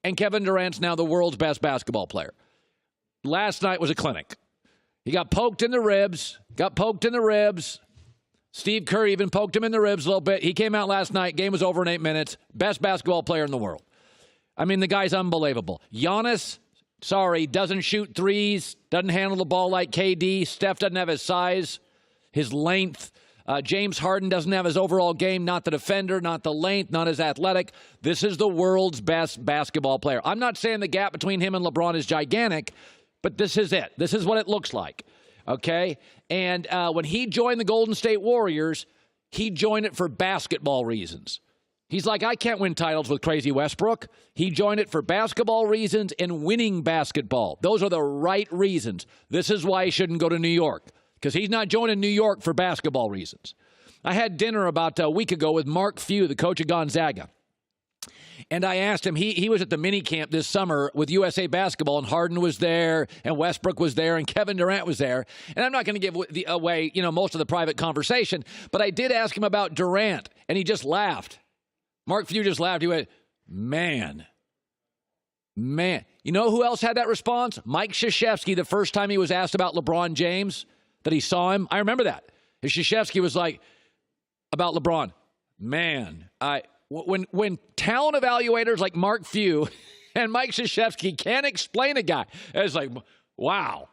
And Kevin Durant's now the world's best basketball player. Last night was a clinic. He got poked in the ribs. Steve Kerr even poked him in the ribs a little bit. He came out last night. Game was over in 8 minutes. Best basketball player in the world. I mean, the guy's unbelievable. Giannis, doesn't shoot threes, doesn't handle the ball like KD. Steph doesn't have his size, his length. James Harden doesn't have his overall game, not the defender, not the length, not as athletic. This is the world's best basketball player. I'm not saying the gap between him and LeBron is gigantic, but this is it. This is what it looks like, okay? And when he joined the Golden State Warriors, he joined it for basketball reasons. He's like, I can't win titles with crazy Westbrook. He joined it for basketball reasons and winning basketball. Those are the right reasons. This is why he shouldn't go to New York, because he's not joining New York for basketball reasons. I had dinner about a week ago with Mark Few, the coach of Gonzaga. And I asked him, he was at the mini camp this summer with USA Basketball, and Harden was there, and Westbrook was there, and Kevin Durant was there. And I'm not going to give away, most of the private conversation, but I did ask him about Durant, and he just laughed. Mark Few just laughed. He went, man. You know who else had that response? Mike Krzyzewski, the first time he was asked about LeBron James, that he saw him. I remember that. And Krzyzewski was like, about LeBron, man, when talent evaluators like Mark Few and Mike Krzyzewski can't explain a guy, it's like, wow,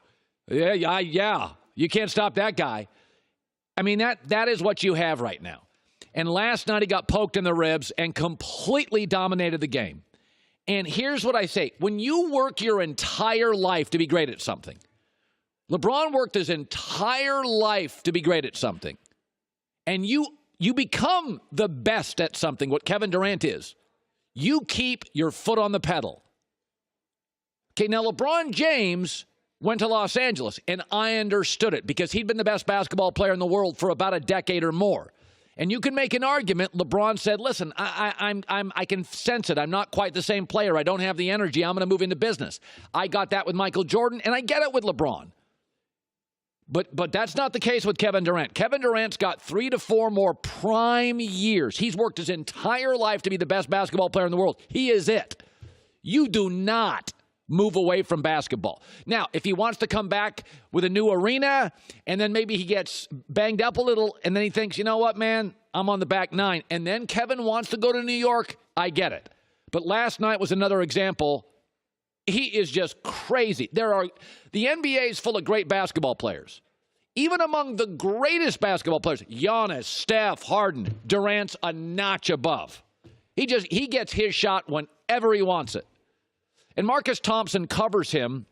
yeah, you can't stop that guy. I mean, that is what you have right now. And last night he got poked in the ribs and completely dominated the game. And here's what I say. When you work your entire life to be great at something, LeBron worked his entire life to be great at something, and you become the best at something, what Kevin Durant is. You keep your foot on the pedal. Okay, now LeBron James went to Los Angeles, and I understood it because he'd been the best basketball player in the world for about a decade or more. And you can make an argument. LeBron said, listen, I can sense it. I'm not quite the same player. I don't have the energy. I'm going to move into business. I got that with Michael Jordan, and I get it with LeBron. But that's not the case with Kevin Durant. Kevin Durant's got 3 to 4 more prime years. He's worked his entire life to be the best basketball player in the world. He is it. You do not move away from basketball. Now, if he wants to come back with a new arena, and then maybe he gets banged up a little, and then he thinks, you know what, man, I'm on the back nine, and then Kevin wants to go to New York, I get it. But last night was another example. He is just crazy. The NBA is full of great basketball players. Even among the greatest basketball players, Giannis, Steph, Harden, Durant's a notch above. He gets his shot whenever he wants it. And Marcus Thompson covers him.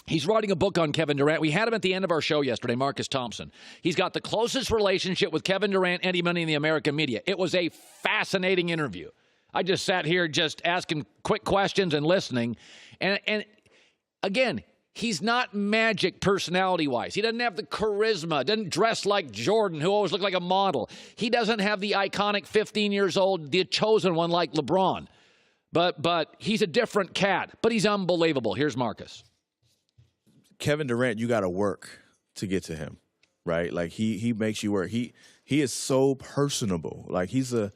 He's writing a book on Kevin Durant. We had him at the end of our show yesterday, Marcus Thompson. He's got the closest relationship with Kevin Durant, any money in the American media. It was a fascinating interview. I just sat here just asking quick questions and listening. And again, he's not Magic personality-wise. He doesn't have the charisma, doesn't dress like Jordan, who always looked like a model. He doesn't have the iconic 15 years old, the chosen one like LeBron. But he's a different cat, but he's unbelievable. Here's Marcus. Kevin Durant, you got to work to get to him, right? Like he makes you work. He is so personable. Like he's a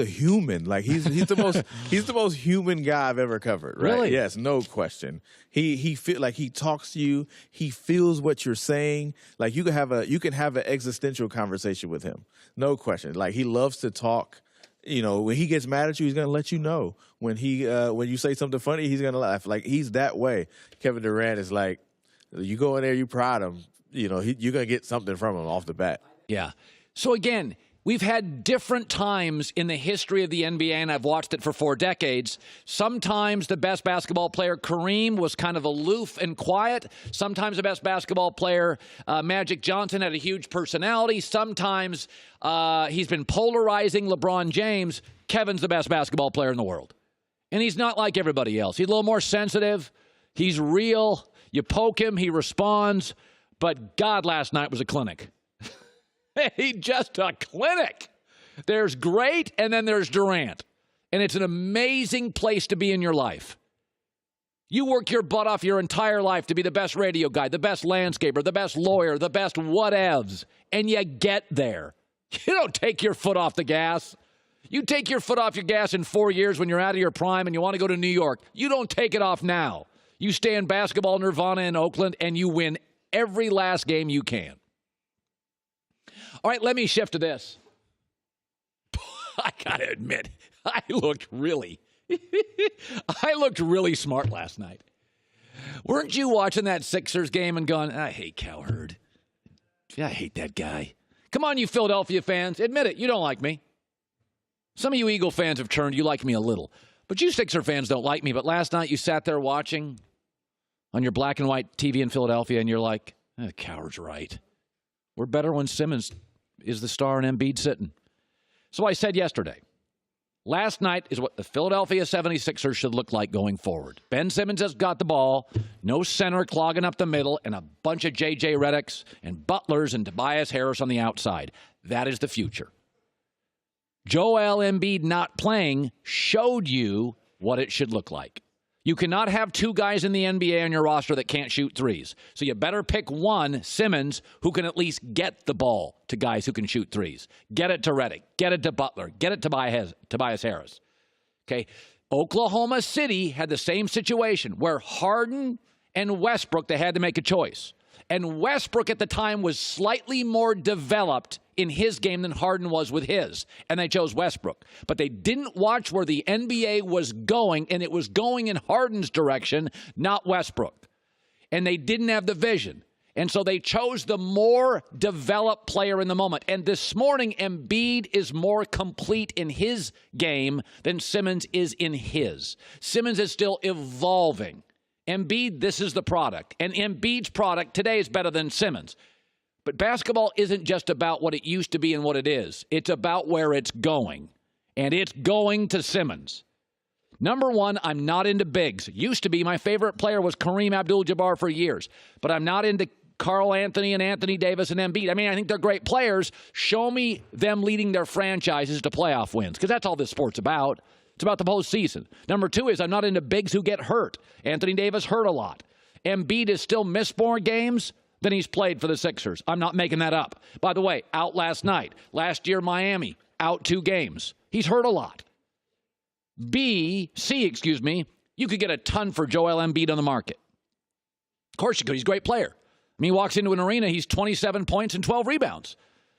human. Like he's the most human guy I've ever covered. Right? Really? Yes, no question. He feel like he talks to you. He feels what you're saying. Like you can have an existential conversation with him. No question. Like he loves to talk. You know, when he gets mad at you, he's going to let you know. When you say something funny, he's going to laugh. Like, he's that way. Kevin Durant is like, you go in there, you prod him, you're going to get something from him off the bat. Yeah. So, again, we've had different times in the history of the NBA, and I've watched it for 4 decades. Sometimes the best basketball player, Kareem, was kind of aloof and quiet. Sometimes the best basketball player, Magic Johnson, had a huge personality. Sometimes he's been polarizing. LeBron James, Kevin's the best basketball player in the world. And he's not like everybody else. He's a little more sensitive. He's real. You poke him, he responds. But God, last night was a clinic. He just a clinic. There's great, and then there's Durant. And it's an amazing place to be in your life. You work your butt off your entire life to be the best radio guy, the best landscaper, the best lawyer, the best whatevs, and you get there. You don't take your foot off the gas. You take your foot off your gas in 4 years when you're out of your prime and you want to go to New York. You don't take it off now. You stay in basketball nirvana in Oakland and you win every last game you can. All right, let me shift to this. I got to admit, I looked really smart last night. Weren't you watching that Sixers game and going, I hate Cowherd. I hate that guy. Come on, you Philadelphia fans. Admit it, you don't like me. Some of you Eagle fans have turned. You like me a little. But you Sixer fans don't like me. But last night you sat there watching on your black and white TV in Philadelphia, and you're like, Cowherd's right. We're better when Simmons is the star and Embiid sitting. So I said yesterday, last night is what the Philadelphia 76ers should look like going forward. Ben Simmons has got the ball, no center clogging up the middle, and a bunch of J.J. Redicks and Butlers and Tobias Harris on the outside. That is the future. Joel Embiid not playing showed you what it should look like. You cannot have two guys in the NBA on your roster that can't shoot threes. So you better pick one, Simmons, who can at least get the ball to guys who can shoot threes. Get it to Redick. Get it to Butler. Get it to Tobias Harris. Okay. Oklahoma City had the same situation where Harden and Westbrook, they had to make a choice. And Westbrook at the time was slightly more developed in his game than Harden was with his. And they chose Westbrook. But they didn't watch where the NBA was going, and it was going in Harden's direction, not Westbrook. And they didn't have the vision. And so they chose the more developed player in the moment. And this morning, Embiid is more complete in his game than Simmons is in his. Simmons is still evolving. Embiid, this is the product. And Embiid's product today is better than Simmons. But basketball isn't just about what it used to be and what it is. It's about where it's going. And it's going to Simmons. Number one, I'm not into bigs. Used to be. My favorite player was Kareem Abdul-Jabbar for years. But I'm not into Karl Anthony and Anthony Davis and Embiid. I mean, I think they're great players. Show me them leading their franchises to playoff wins. Because that's all this sport's about. It's about the postseason. Number two is I'm not into bigs who get hurt. Anthony Davis hurt a lot. Embiid has still missed more games than he's played for the Sixers. I'm not making that up. By the way, out last night. Last year, Miami, out 2 games. He's hurt a lot. You could get a ton for Joel Embiid on the market. Of course you could. He's a great player. I mean, he walks into an arena, he's 27 points and 12 rebounds.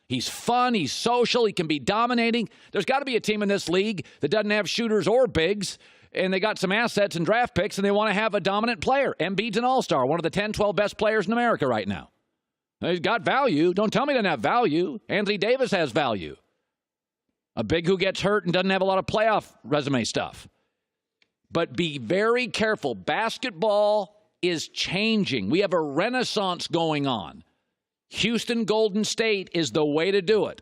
He's fun, he's social, he can be dominating. There's got to be a team in this league that doesn't have shooters or bigs, and they got some assets and draft picks, and they want to have a dominant player. Embiid's an all-star, one of the 10, 12 best players in America right now. He's got value. Don't tell me he doesn't have value. Anthony Davis has value. A big who gets hurt and doesn't have a lot of playoff resume stuff. But be very careful. Basketball is changing. We have a renaissance going on. Houston, Golden State is the way to do it.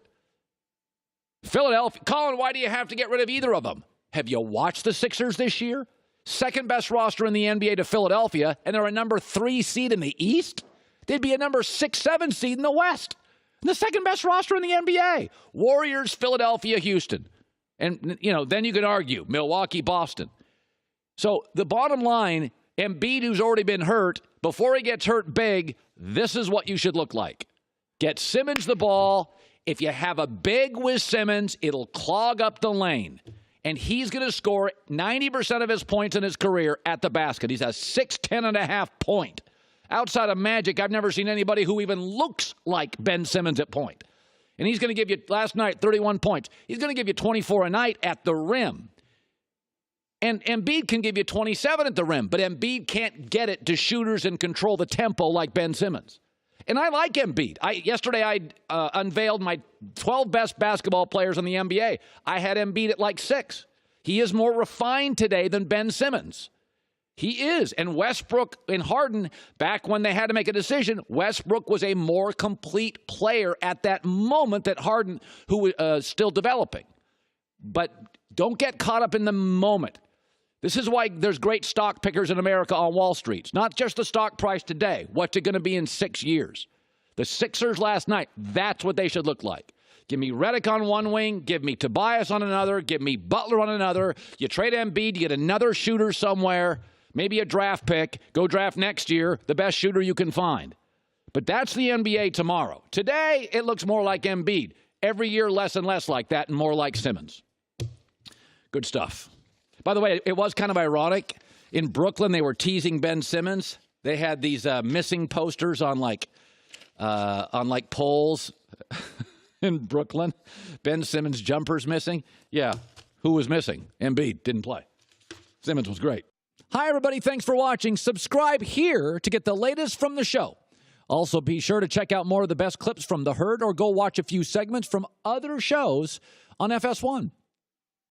Philadelphia, Colin, why do you have to get rid of either of them? Have you watched the Sixers this year? Second best roster in the NBA to Philadelphia, and they're a number 3 seed in the East? They'd be a number 6, 7 seed in the West. And the second best roster in the NBA. Warriors, Philadelphia, Houston. And, then you could argue Milwaukee, Boston. So the bottom line, Embiid, who's already been hurt, before he gets hurt big, this is what you should look like. Get Simmons the ball. If you have a big with Simmons, it'll clog up the lane. And he's going to score 90% of his points in his career at the basket. He's a 6'10.5" point. Outside of Magic, I've never seen anybody who even looks like Ben Simmons at point. And he's going to give you, last night, 31 points. He's going to give you 24 a night at the rim. And Embiid can give you 27 at the rim, but Embiid can't get it to shooters and control the tempo like Ben Simmons. And I like Embiid. Yesterday I unveiled my 12 best basketball players in the NBA. I had Embiid at like 6. He is more refined today than Ben Simmons. He is. And Westbrook and Harden, back when they had to make a decision, Westbrook was a more complete player at that moment than Harden, who was still developing. But don't get caught up in the moment. This is why there's great stock pickers in America on Wall Street. It's not just the stock price today. What's it going to be in 6 years? The Sixers last night, that's what they should look like. Give me Redick on one wing. Give me Tobias on another. Give me Butler on another. You trade Embiid, you get another shooter somewhere. Maybe a draft pick. Go draft next year, the best shooter you can find. But that's the NBA tomorrow. Today, it looks more like Embiid. Every year, less and less like that and more like Simmons. Good stuff. By the way, it was kind of ironic. In Brooklyn, they were teasing Ben Simmons. They had these missing posters on poles in Brooklyn. Ben Simmons' jumper's missing. Yeah, who was missing? Embiid didn't play. Simmons was great. Hi, everybody. Thanks for watching. Subscribe here to get the latest from the show. Also, be sure to check out more of the best clips from The Herd or go watch a few segments from other shows on FS1.